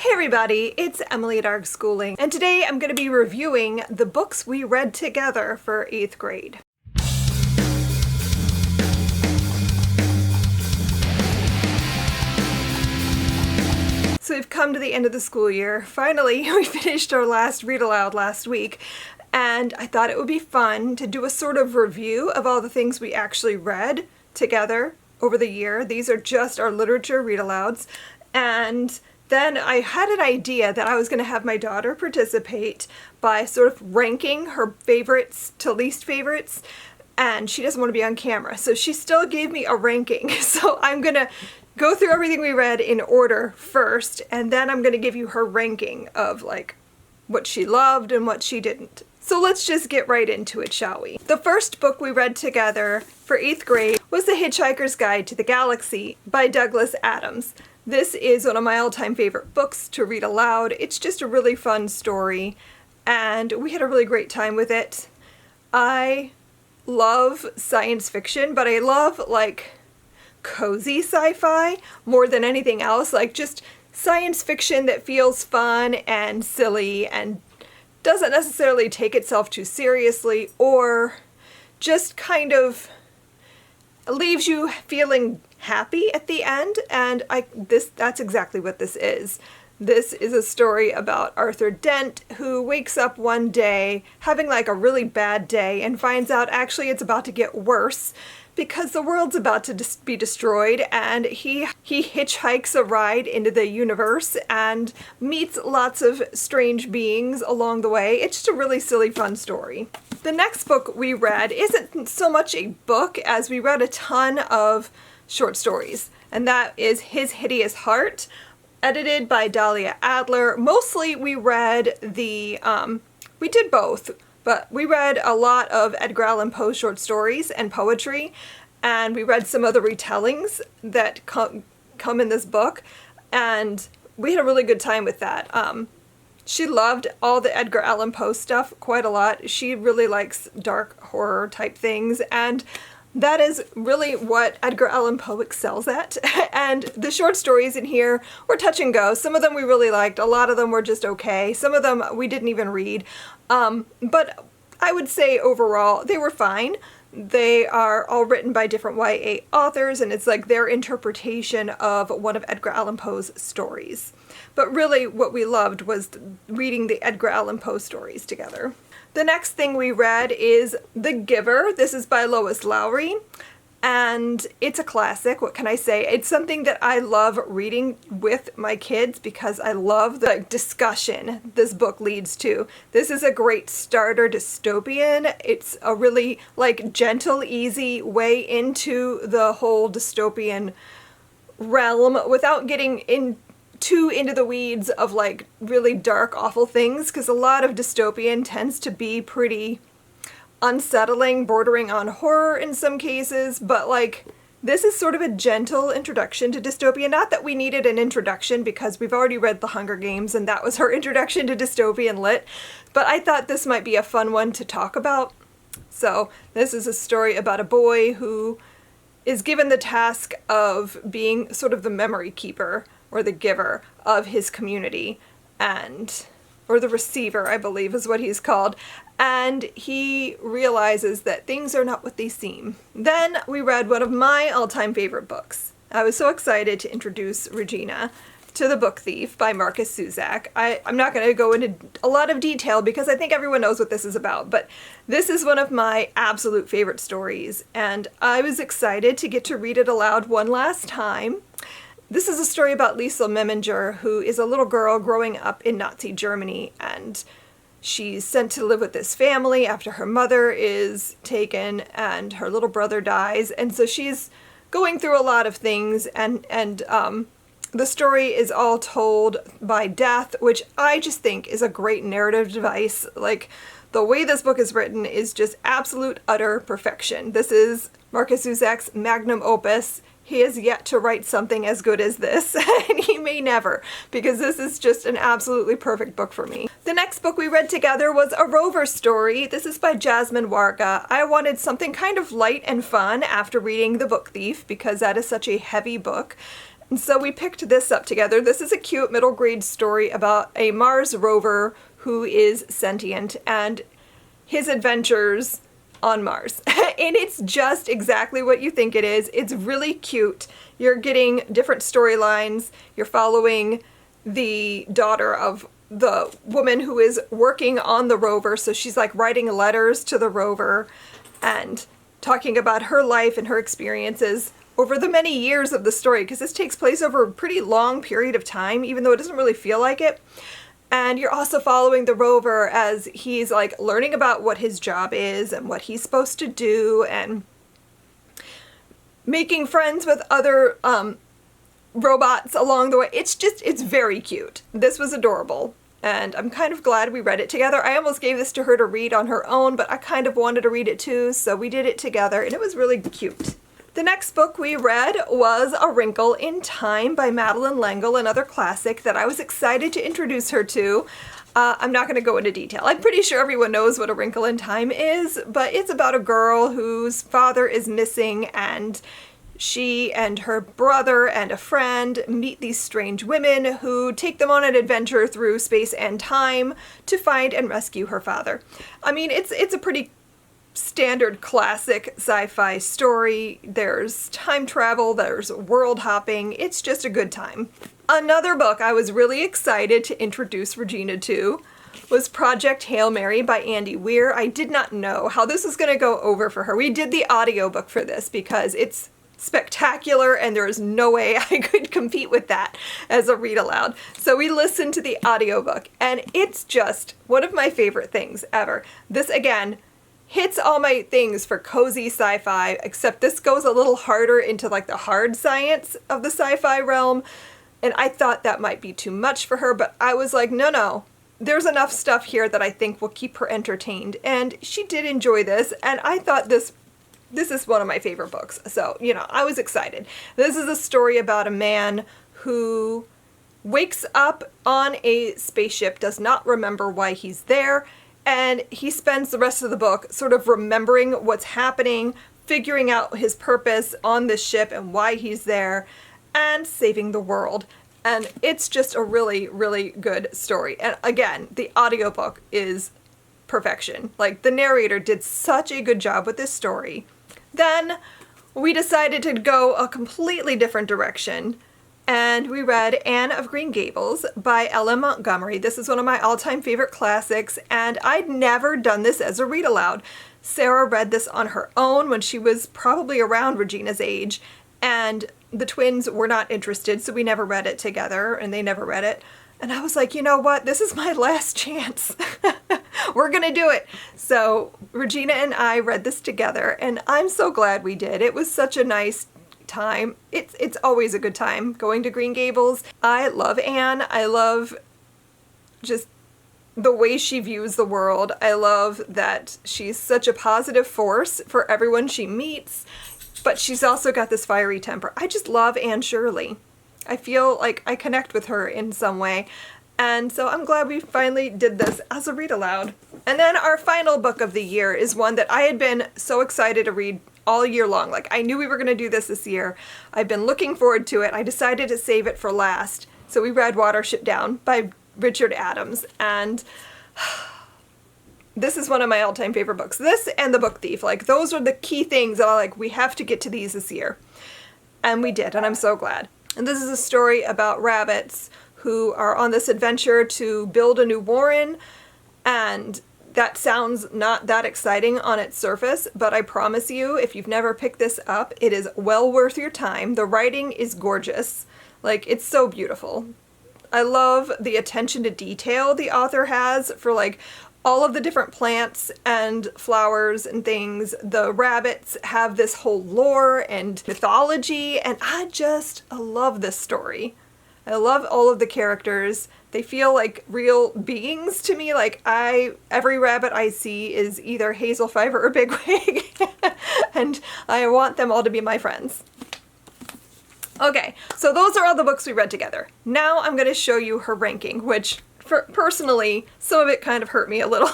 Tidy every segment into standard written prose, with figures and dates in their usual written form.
Hey everybody, it's Emily at Arg Schooling, and today I'm going to be reviewing the books we read together for 8th grade. So we've come to the end of the school year. Finally, we finished our last read aloud last week, and I thought it would be fun to do a sort of review of all the things we actually read together over the year. These are just our literature read alouds, and then I had an idea that I was going to have my daughter participate by sort of ranking her favorites to least favorites, and she doesn't want to be on camera, so she still gave me a ranking. So I'm going to go through everything we read in order first, and then I'm going to give you her ranking of like what she loved and what she didn't. So let's just get right into it, shall we? The first book we read together for 8th grade was The Hitchhiker's Guide to the Galaxy by Douglas Adams. This is one of my all-time favorite books to read aloud. It's just a really fun story, and we had a really great time with it. I love science fiction, but I love like cozy sci-fi more than anything else. Like just science fiction that feels fun and silly and doesn't necessarily take itself too seriously, or just kind of leaves you feeling happy at the end, and that's exactly what this is. This is a story about Arthur Dent, who wakes up one day having like a really bad day and finds out actually it's about to get worse because the world's about to be destroyed, and he hitchhikes a ride into the universe and meets lots of strange beings along the way. It's just a really silly, fun story. The next book we read isn't so much a book as we read a ton of short stories, and that is His Hideous Heart, edited by Dahlia Adler. Mostly we read we did both, but we read a lot of Edgar Allan Poe short stories and poetry, and we read some of the retellings that come in this book, and we had a really good time with that. She loved all the Edgar Allan Poe stuff quite a lot. She really likes dark horror type things, and that is really what Edgar Allan Poe excels at. And the short stories in here were touch and go. Some of them we really liked. A lot of them were just okay. Some of them we didn't even read. But I would say overall they were fine. They are all written by different YA authors, and it's like their interpretation of one of Edgar Allan Poe's stories. But really what we loved was reading the Edgar Allan Poe stories together. The next thing we read is The Giver. This is by Lois Lowry, and it's a classic. What can I say? It's something that I love reading with my kids because I love the discussion this book leads to. This is a great starter dystopian. It's a really like gentle, easy way into the whole dystopian realm without getting too into the weeds of like really dark, awful things, because a lot of dystopian tends to be pretty unsettling, bordering on horror in some cases, but like this is sort of a gentle introduction to dystopia. Not that we needed an introduction because we've already read The Hunger Games and that was her introduction to dystopian lit, but I thought this might be a fun one to talk about. So this is a story about a boy who is given the task of being sort of the memory keeper or the giver of his community, or the receiver, I believe is what he's called, and he realizes that things are not what they seem. Then we read one of my all-time favorite books. I was so excited to introduce Regina to The Book Thief by Marcus Zusak. I'm not going to go into a lot of detail because I think everyone knows what this is about, but this is one of my absolute favorite stories, and I was excited to get to read it aloud one last time. This is a story about Liesel Meminger, who is a little girl growing up in Nazi Germany, and she's sent to live with this family after her mother is taken and her little brother dies, and so she's going through a lot of things, and the story is all told by death, which I just think is a great narrative device. Like, the way this book is written is just absolute, utter perfection. This is Marcus Zusak's magnum opus. He has yet to write something as good as this, and he may never, because this is just an absolutely perfect book for me. The next book we read together was A Rover Story. This is by Jasmine Warga. I wanted something kind of light and fun after reading The Book Thief, because that is such a heavy book, And so we picked this up together. This is a cute middle grade story about a Mars rover who is sentient and his adventures on Mars. And it's just exactly what you think it is. It's really cute. You're getting different storylines. You're following the daughter of the woman who is working on the rover. So she's like writing letters to the rover and talking about her life and her experiences over the many years of the story, because this takes place over a pretty long period of time, even though it doesn't really feel like it. And you're also following the rover as he's like learning about what his job is and what he's supposed to do, and making friends with other robots along the way. It's very cute. This was adorable. And I'm kind of glad we read it together. I almost gave this to her to read on her own, but I kind of wanted to read it too, so we did it together, and it was really cute. The next book we read was A Wrinkle in Time by Madeleine L'Engle, another classic that I was excited to introduce her to. I'm not going to go into detail. I'm pretty sure everyone knows what A Wrinkle in Time is, but it's about a girl whose father is missing, and she and her brother and a friend meet these strange women who take them on an adventure through space and time to find and rescue her father. I mean, it's a pretty standard classic sci-fi story. There's time travel, there's world hopping. It's just a good time. Another book I was really excited to introduce Regina to was Project Hail Mary by Andy Weir. I did not know how this was going to go over for her. We did the audiobook for this because it's spectacular and there is no way I could compete with that as a read aloud. So we listened to the audiobook, and it's just one of my favorite things ever. This again hits all my things for cozy sci-fi, except this goes a little harder into like the hard science of the sci-fi realm, and I thought that might be too much for her, but I was like, no, there's enough stuff here that I think will keep her entertained, and she did enjoy this, and I thought this is one of my favorite books, so, I was excited. This is a story about a man who wakes up on a spaceship, does not remember why he's there, and he spends the rest of the book sort of remembering what's happening, figuring out his purpose on this ship and why he's there, and saving the world. And it's just a really, really good story. And again, the audiobook is perfection. Like, the narrator did such a good job with this story. Then we decided to go a completely different direction, and we read Anne of Green Gables by L.M. Montgomery. This is one of my all-time favorite classics, and I'd never done this as a read-aloud. Sarah read this on her own when she was probably around Regina's age, and the twins were not interested, so we never read it together, and they never read it. And I was like, you know what? This is my last chance. We're gonna do it. So Regina and I read this together, and I'm so glad we did. It was such a nice time. It's always a good time going to Green Gables. I love Anne. I love just the way she views the world. I love that she's such a positive force for everyone she meets, but she's also got this fiery temper. I just love Anne Shirley. I feel like I connect with her in some way. And so I'm glad we finally did this as a read aloud. And then our final book of the year is one that I had been so excited to read all year long. Like, I knew we were going to do this year. I've been looking forward to it. I decided to save it for last. So we read Watership Down by Richard Adams. And this is one of my all-time favorite books. This and The Book Thief. Like, those are the key things that I like, we have to get to these this year. And we did, and I'm so glad. And this is a story about rabbits who are on this adventure to build a new warren, and that sounds not that exciting on its surface, but I promise you, if you've never picked this up, it is well worth your time. The writing is gorgeous. Like, it's so beautiful. I love the attention to detail the author has for, like, all of the different plants and flowers and things. The rabbits have this whole lore and mythology, and I love this story. I love all of the characters. They feel like real beings to me. Like, every rabbit I see is either Hazel Fiver or Bigwig, and I want them all to be my friends. Okay, so those are all the books we read together. Now I'm going to show you her ranking, which, personally, some of it kind of hurt me a little.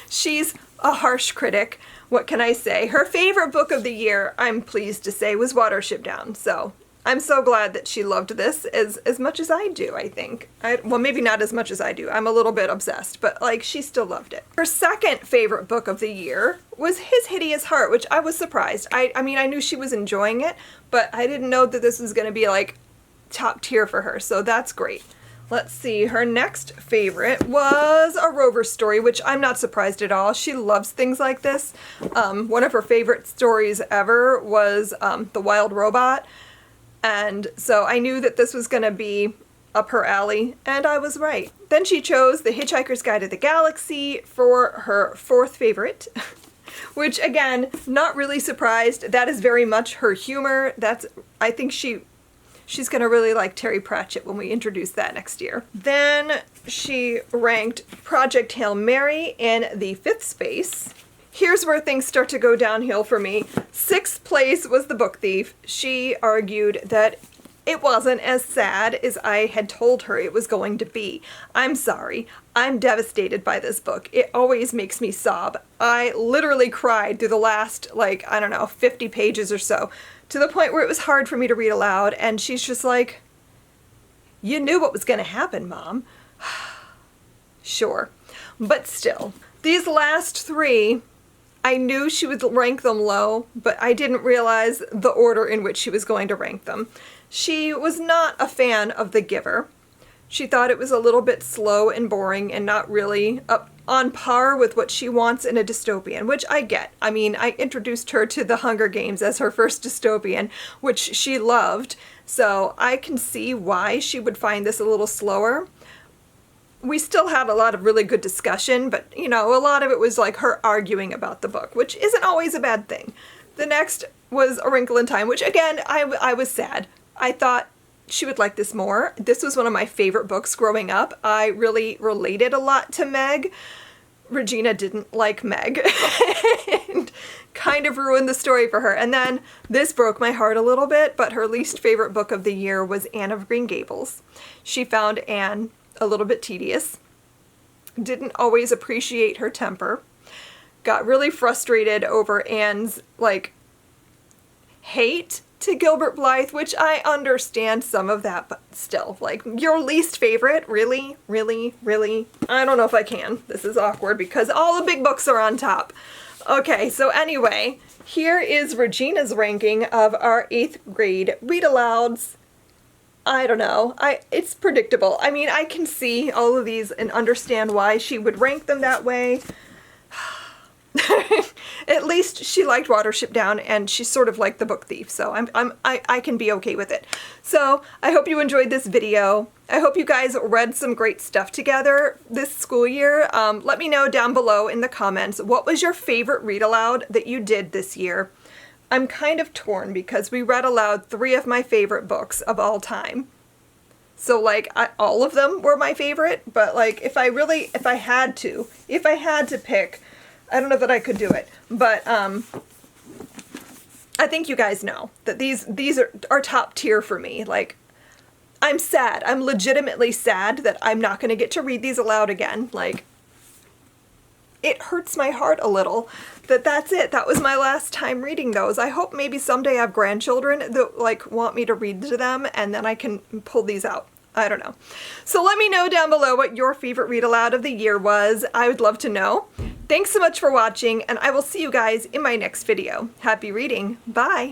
She's a harsh critic. What can I say? Her favorite book of the year, I'm pleased to say, was Watership Down. So I'm so glad that she loved this as much as I do, I think. Well, maybe not as much as I do. I'm a little bit obsessed, but like she still loved it. Her second favorite book of the year was His Hideous Heart, which I was surprised. I mean, I knew she was enjoying it, but I didn't know that this was going to be like top tier for her, so that's great. Let's see, her next favorite was A Rover Story, which I'm not surprised at all. She loves things like this. One of her favorite stories ever was The Wild Robot. And so I knew that this was going to be up her alley, and I was right. Then she chose The Hitchhiker's Guide to the Galaxy for her fourth favorite, which again, not really surprised. That is very much her humor. I think she's going to really like Terry Pratchett when we introduce that next year. Then she ranked Project Hail Mary in the fifth space. Here's where things start to go downhill for me. Sixth place was The Book Thief. She argued that it wasn't as sad as I had told her it was going to be. I'm sorry. I'm devastated by this book. It always makes me sob. I literally cried through the last, like, I don't know, 50 pages or so, to the point where it was hard for me to read aloud, and she's just like, "You knew what was going to happen, Mom." Sure. But still, these last three, I knew she would rank them low, but I didn't realize the order in which she was going to rank them. She was not a fan of The Giver. She thought it was a little bit slow and boring and not really up on par with what she wants in a dystopian, which I get. I mean, I introduced her to The Hunger Games as her first dystopian, which she loved, so I can see why she would find this a little slower. We still had a lot of really good discussion, but, you know, a lot of it was like her arguing about the book, which isn't always a bad thing. The next was A Wrinkle in Time, which, again, I was sad. I thought she would like this more. This was one of my favorite books growing up. I really related a lot to Meg. Regina didn't like Meg and kind of ruined the story for her. And then this broke my heart a little bit, but her least favorite book of the year was Anne of Green Gables. She found Anne a little bit tedious, didn't always appreciate her temper, got really frustrated over Anne's, like, hate to Gilbert Blythe, which I understand some of that, but still, like, your least favorite? Really? Really? Really? I don't know if I can. This is awkward because all the big books are on top. Okay, so anyway, here is Regina's ranking of our 8th grade read-alouds. I don't know. It's predictable. I mean, I can see all of these and understand why she would rank them that way. At least she liked Watership Down, and she sort of liked The Book Thief, so I can be okay with it. So I hope you enjoyed this video. I hope you guys read some great stuff together this school year. Let me know down below in the comments, what was your favorite read aloud that you did this year? I'm kind of torn because we read aloud 3 of my favorite books of all time. So, like, all of them were my favorite, but, like, if I had to pick, I don't know that I could do it, but I think you guys know that these are top tier for me. Like, I'm sad. I'm legitimately sad that I'm not going to get to read these aloud again. Like, it hurts my heart a little that that's it. That was my last time reading those. I hope maybe someday I have grandchildren that, like, want me to read to them, and then I can pull these out. I don't know. So let me know down below what your favorite read aloud of the year was. I would love to know. Thanks so much for watching, and I will see you guys in my next video. Happy reading. Bye.